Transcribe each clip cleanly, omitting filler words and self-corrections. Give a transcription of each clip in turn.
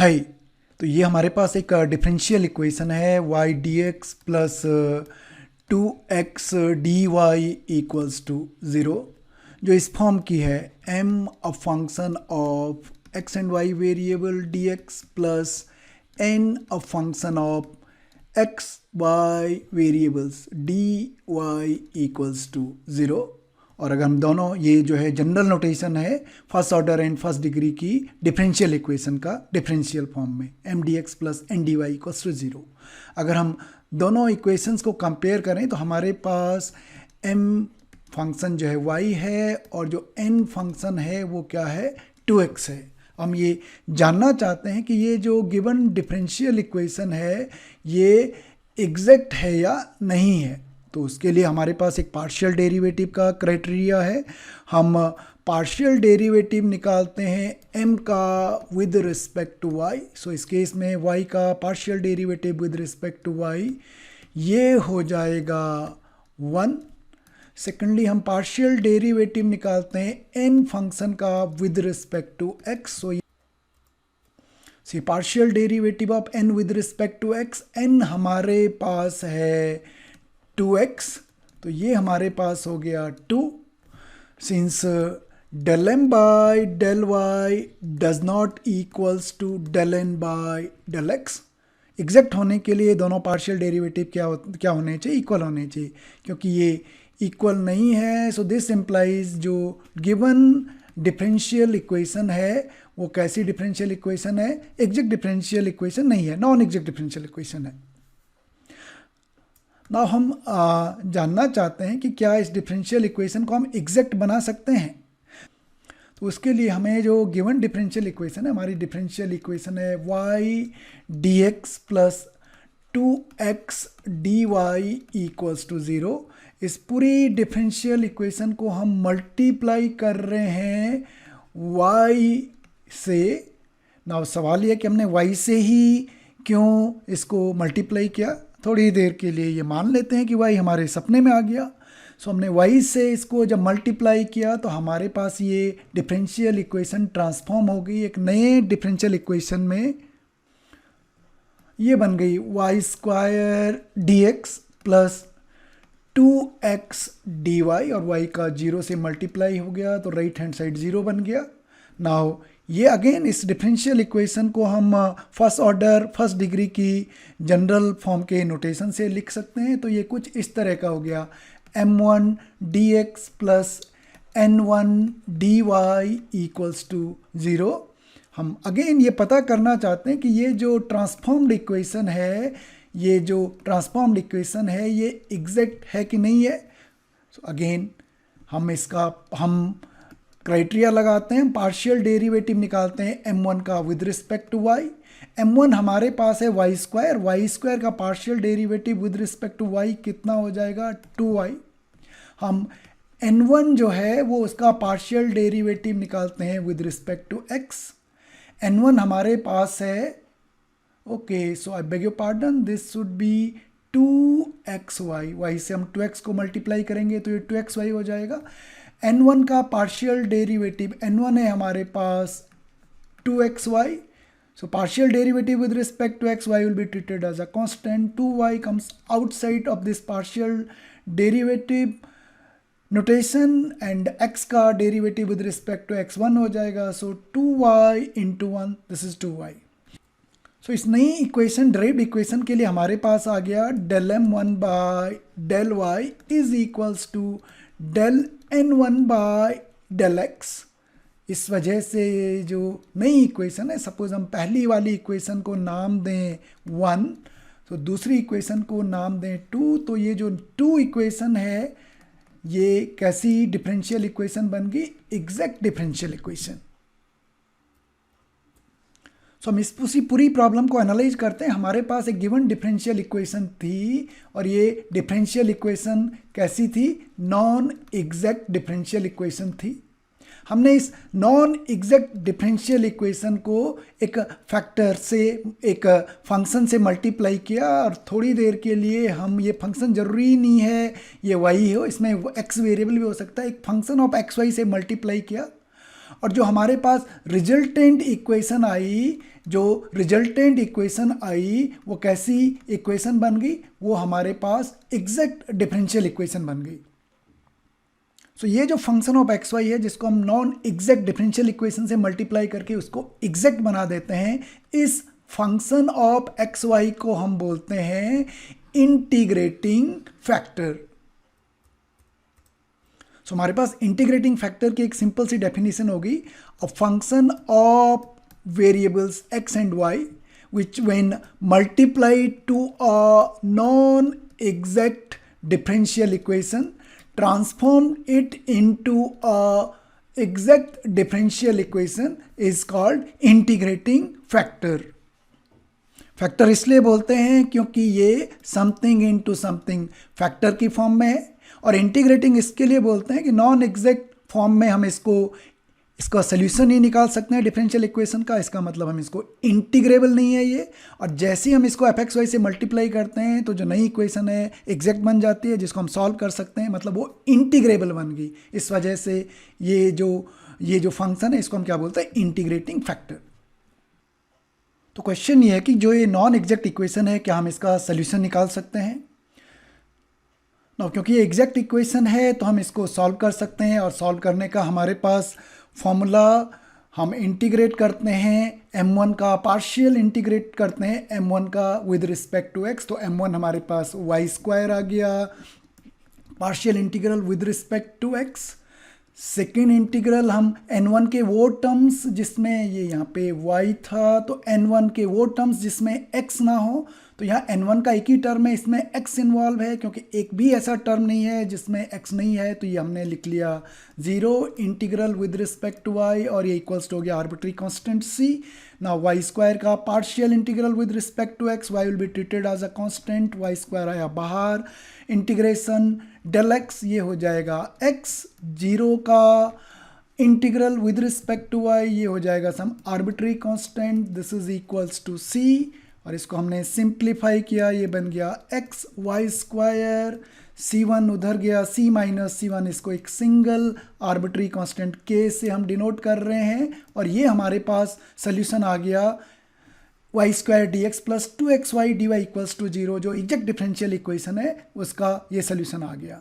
है। तो ये हमारे पास एक डिफरेंशियल इक्वेशन है y dx plus 2x dy equals to 0, जो इस फॉर्म की है m a function of x and y variable dx plus n a function of x y variables dy equals to 0। और अगर हम दोनों, ये जो है जनरल नोटेशन है first order and first degree की डिफरेंशियल इक्वेशन का डिफरेंशियल फॉर्म में m d x plus n d Y equals to 0। अगर हम दोनों इक्वेशंस को कंपेयर करें तो हमारे पास m फंक्शन जो है y है और जो n फंक्शन है वो क्या है 2x है। हम ये जानना चाहते हैं कि ये जो गिवन डिफरेंशियल इक्वेशन है ये एग्जैक्ट है या नहीं है। तो उसके लिए हमारे पास एक पार्शियल डेरिवेटिव का क्राइटेरिया है। हम पार्शियल डेरिवेटिव निकालते हैं m का with respect to y। So इस केस में y का partial derivative with respect to y ये हो जाएगा 1। सेकेंडली हम पार्शियल डेरिवेटिव निकालते हैं n फंक्शन का with respect to x। So partial derivative of n with respect to x, n हमारे पास है 2x, तो ये हमारे पास हो गया 2। Since del m by del y does not equals to del n by del x, exact होने के लिए दोनों पार्शियल डेरिवेटिव क्या होने चाहिए, इक्वल होने चाहिए। क्योंकि ये इक्वल नहीं है सो दिस इम्प्लाइज जो गिवन डिफरेंशियल इक्वेशन है वो कैसी डिफरेंशियल इक्वेशन है, एग्जैक्ट डिफरेंशियल इक्वेशन नहीं है, नॉन एग्जैक्ट डिफरेंशियल इक्वेशन है। नाउ हम जानना चाहते हैं कि क्या इस डिफरेंशियल इक्वेशन को हम एग्जैक्ट बना सकते हैं। तो उसके लिए हमें जो गिवन डिफरेंशियल इक्वेशन है, हमारी डिफरेंशियल इक्वेशन है y dx plus 2x dy equals to 0। इस पूरी डिफरेंशियल इक्वेशन को हम मल्टीप्लाई कर रहे हैं y से। नाउ सवाल यह कि हमने y से ही क्यों इसको मल्टीप्लाई किया। थोड़ी देर के लिए ये मान लेते हैं कि y हमारे सपने में आ गया। सो हमने y से इसको जब मल्टीप्लाई किया तो हमारे पास ये डिफरेंशियल इक्वेशन ट्रांसफॉर्म हो गई एक नए डिफरेंशियल इक्वेशन में। ये बन गई y square dx plus 2x dy और y का 0 से मल्टीप्लाई हो गया तो राइट हैंड साइड 0 बन गया। नाउ ये अगेन इस डिफरेंशियल इक्वेशन को हम फर्स्ट ऑर्डर फर्स्ट डिग्री की जनरल फॉर्म के नोटेशन से लिख सकते हैं। तो ये कुछ इस तरह का हो गया m1 dx plus n1 dy equals to 0। हम अगेन ये पता करना चाहते हैं कि ये जो ट्रांसफॉर्म्ड इक्वेशन है, ये जो ट्रांसफॉर्म्ड इक्वेशन है ये एग्जैक्ट है कि नहीं है। सो अगेन हम क्राइटेरिया लगाते हैं, पार्शियल डेरिवेटिव निकालते हैं m1 का with respect to y। m1 हमारे पास है y स्क्वायर का partial derivative with respect to y कितना हो जाएगा 2y। हम n1 जो है वो उसका पार्शियल डेरिवेटिव निकालते हैं with respect to x। n1 हमारे पास है, okay so I beg your pardon, this should be 2xy। y से हम 2x को मल्टीप्लाई करेंगे तो ये 2xy हो जाएगा। n1 का पार्शियल डेरिवेटिव n1 है हमारे पास 2xy। So partial derivative with respect to xy will be treated as a constant. 2y comes outside of this partial derivative notation and x का derivative with respect to x1 हो जाएगा। So 2y into 1 this is 2y। So इस नई equation direct equation के लिए हमारे पास आ गया del m1 by del y is equals to del n1 by del x। इस वजह से जो नई इक्वेशन है, सपोज हम पहली वाली इक्वेशन को नाम दें 1 तो दूसरी इक्वेशन को नाम दें 2, तो ये जो 2 इक्वेशन है ये कैसी डिफरेंशियल इक्वेशन बन गई, एग्जैक्ट डिफरेंशियल इक्वेशन। सो हम इस पूरी प्रॉब्लम को एनालाइज करते हैं। हमारे पास एक गिवन डिफरेंशियल इक्वेशन थी और ये डिफरेंशियल इक्वेशन कैसी थी, नॉन एग्जैक्ट डिफरेंशियल इक्वेशन थी। हमने इस नॉन एग्जैक्ट डिफरेंशियल इक्वेशन को एक फैक्टर से, एक फंक्शन से मल्टीप्लाई किया और थोड़ी देर के लिए हम, ये फंक्शन ज़रूरी नहीं है ये y हो, इसमें x वेरिएबल भी हो सकता है, एक फंक्शन ऑफ xy से मल्टीप्लाई किया और जो हमारे पास रिजल्टेंट इक्वेशन आई, वो कैसी इक्वेशन बन गई? वो हमारे पास एग्जैक्ट डिफरेंशियल इक्वेशन बन गई। सो ये जो फंक्शन ऑफ एक्स वाई है, जिसको हम नॉन एग्जैक्ट डिफरेंशियल इक्वेशन से मल्टीप्लाई करके उसको एग्जैक्ट बना देते हैं, इस फंक्शन ऑफ एक्स वाई को हम बोलते हैं इंटीग्रेटिंग फैक्टर। सो हमारे पास इंटीग्रेटिंग फैक्टर की एक सिंपल सी डेफिनेशन होगी, a function of variables x and y which when multiplied to a non-exact differential equation transformed it into a exact differential equation is called integrating factor। Factor इसलिए बोलते हैं क्योंकि ये something into something factor की form में है, और integrating इसके लिए बोलते हैं कि नॉन एग्जैक्ट फॉर्म में हम इसका सोल्यूशन ही निकाल सकते हैं डिफरेंशियल इक्वेशन का। इसका मतलब हम इसको इंटीग्रेबल नहीं है ये, और जैसे ही हम इसको एफ एक्स वाई से मल्टीप्लाई करते हैं तो जो नई इक्वेशन है एग्जैक्ट बन जाती है, जिसको हम सॉल्व कर सकते हैं, मतलब वो इंटीग्रेबल बन गई। इस वजह से ये जो फंक्शन है इसको हम क्या बोलते हैं? Integrating factor. तो क्वेश्चन ये है कि जो ये नॉन एग्जैक्ट इक्वेशन है, क्या हम इसका सोल्यूशन निकाल सकते हैं? नो, क्योंकि ये एग्जैक्ट इक्वेशन है तो हम इसको सॉल्व कर सकते हैं, और सॉल्व करने का हमारे पास फॉर्मूला, हम इंटीग्रेट करते हैं m1 का, पार्शियल इंटीग्रेट करते हैं m1 का विद रिस्पेक्ट टू x, तो m1 हमारे पास वाई स्क्वायर आ गया, partial integral with respect to x। Second integral हम n1 के वो टर्म्स जिसमें ये यहाँ पे y था, तो n1 के वो टर्म्स जिसमें x ना हो, तो यहाँ n1 का एक ही टर्म है, इसमें x इन्वॉल्व है, क्योंकि एक भी ऐसा टर्म नहीं है जिसमें x नहीं है, तो ये हमने लिख लिया 0 integral with respect to y, और ये इक्वल्स टू हो गया आर्बिट्री कांस्टेंट c। ना वाई स्क्वायर का partial integral with respect to x, y will be treated as a constant, y square आया बाहर, इंटीग्रेशन डेल x ये हो जाएगा x, 0 का integral with respect to y ये हो जाएगा some arbitrary constant, this is equals to c, और इसको हमने सिंप्लीफाई किया, ये बन गया x वाई स्क्वायर, c1 उधर गया, c माइनस c1, इसको एक सिंगल आर्बिट्री कांस्टेंट k से हम डिनोट कर रहे हैं, और ये हमारे पास सोल्यूशन आ गया y square d x plus 2xy dy equals to 0, जो एग्जैक्ट डिफरेंशियल इक्वेशन है उसका ये सोल्यूशन आ गया।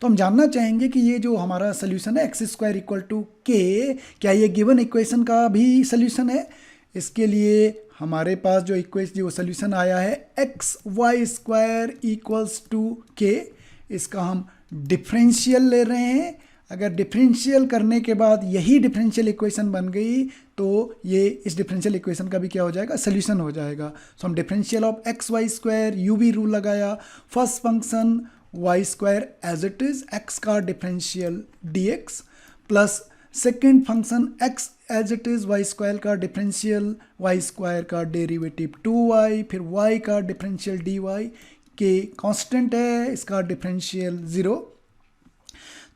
तो हम जानना चाहेंगे कि ये जो हमारा सोल्यूशन है एक्स स्क्वायर इक्वल टू के, क्या ये गिवन इक्वेशन का भी सोल्यूशन है? इसके लिए हमारे पास जो सोल्यूशन आया है x y square equals to k, इसका हम डिफरेंशियल ले रहे हैं। अगर डिफरेंशियल करने के बाद यही डिफरेंशियल इक्वेशन बन गई तो ये इस डिफरेंशियल इक्वेशन का भी क्या हो जाएगा? सोल्यूशन हो जाएगा। सो हम differential of x y square u भी रूल लगाया, first function y square as it is, x का differential d x, plus second function x as it is, y square का डिफरेंशियल वाई स्क्वायर का derivative 2y, फिर y का differential dy, के constant है, इसका डिफरेंशियल 0।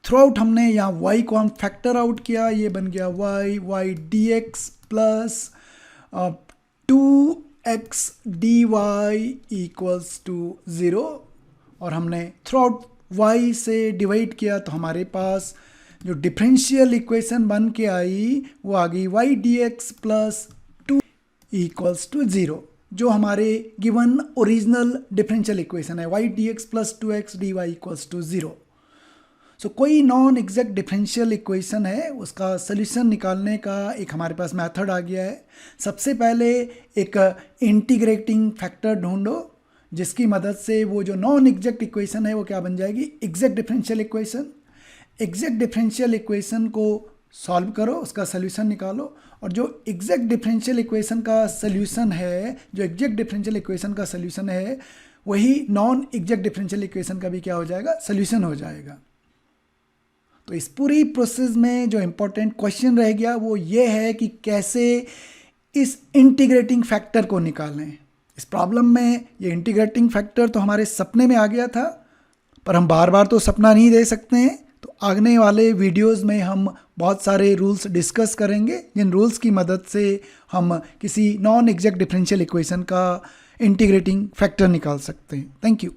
थ्रू आउट हमने यहाँ y को हम फैक्टर आउट किया, ये बन गया y dx plus 2x dy equals to 0, और हमने थ्रू आउट y से डिवाइड किया, तो हमारे पास जो डिफरेंशियल इक्वेशन बन के आई वो आ गई y dx plus 2 equals to 0, जो हमारे गिवन ओरिजिनल डिफरेंशियल इक्वेशन है y dx plus 2x dy equals to 0। So कोई नॉन एग्जैक्ट डिफरेंशियल इक्वेशन है, उसका सोल्यूशन निकालने का एक हमारे पास मेथड आ गया है। सबसे पहले एक इंटीग्रेटिंग फैक्टर ढूंढो, जिसकी मदद से वो जो नॉन एग्जैक्ट इक्वेशन है वो क्या बन जाएगी? Exact differential equation. Exact differential equation को सॉल्व करो, उसका सोल्यूशन निकालो, और जो एग्जैक्ट डिफरेंशियल इक्वेशन का सोल्यूशन है, जो एग्जैक्ट डिफरेंशियल इक्वेशन का सोल्यूशन है, वही नॉन एग्जैक्ट डिफरेंशियल इक्वेशन का भी क्या हो जाएगा? सोल्यूशन हो जाएगा। तो इस पूरी प्रोसेस में जो इम्पोर्टेंट क्वेश्चन रह गया वो ये है कि कैसे इस इंटीग्रेटिंग फैक्टर को निकालें। इस प्रॉब्लम में ये इंटीग्रेटिंग फैक्टर तो हमारे सपने में आ गया था, पर हम बार बार तो सपना नहीं दे सकते हैं, तो आगने वाले वीडियोस में हम बहुत सारे रूल्स डिस्कस करेंगे, जिन रूल्स की मदद से हम किसी नॉन एग्जैक्ट डिफरेंशियल इक्वेशन का इंटीग्रेटिंग फैक्टर निकाल सकते हैं। Thank you.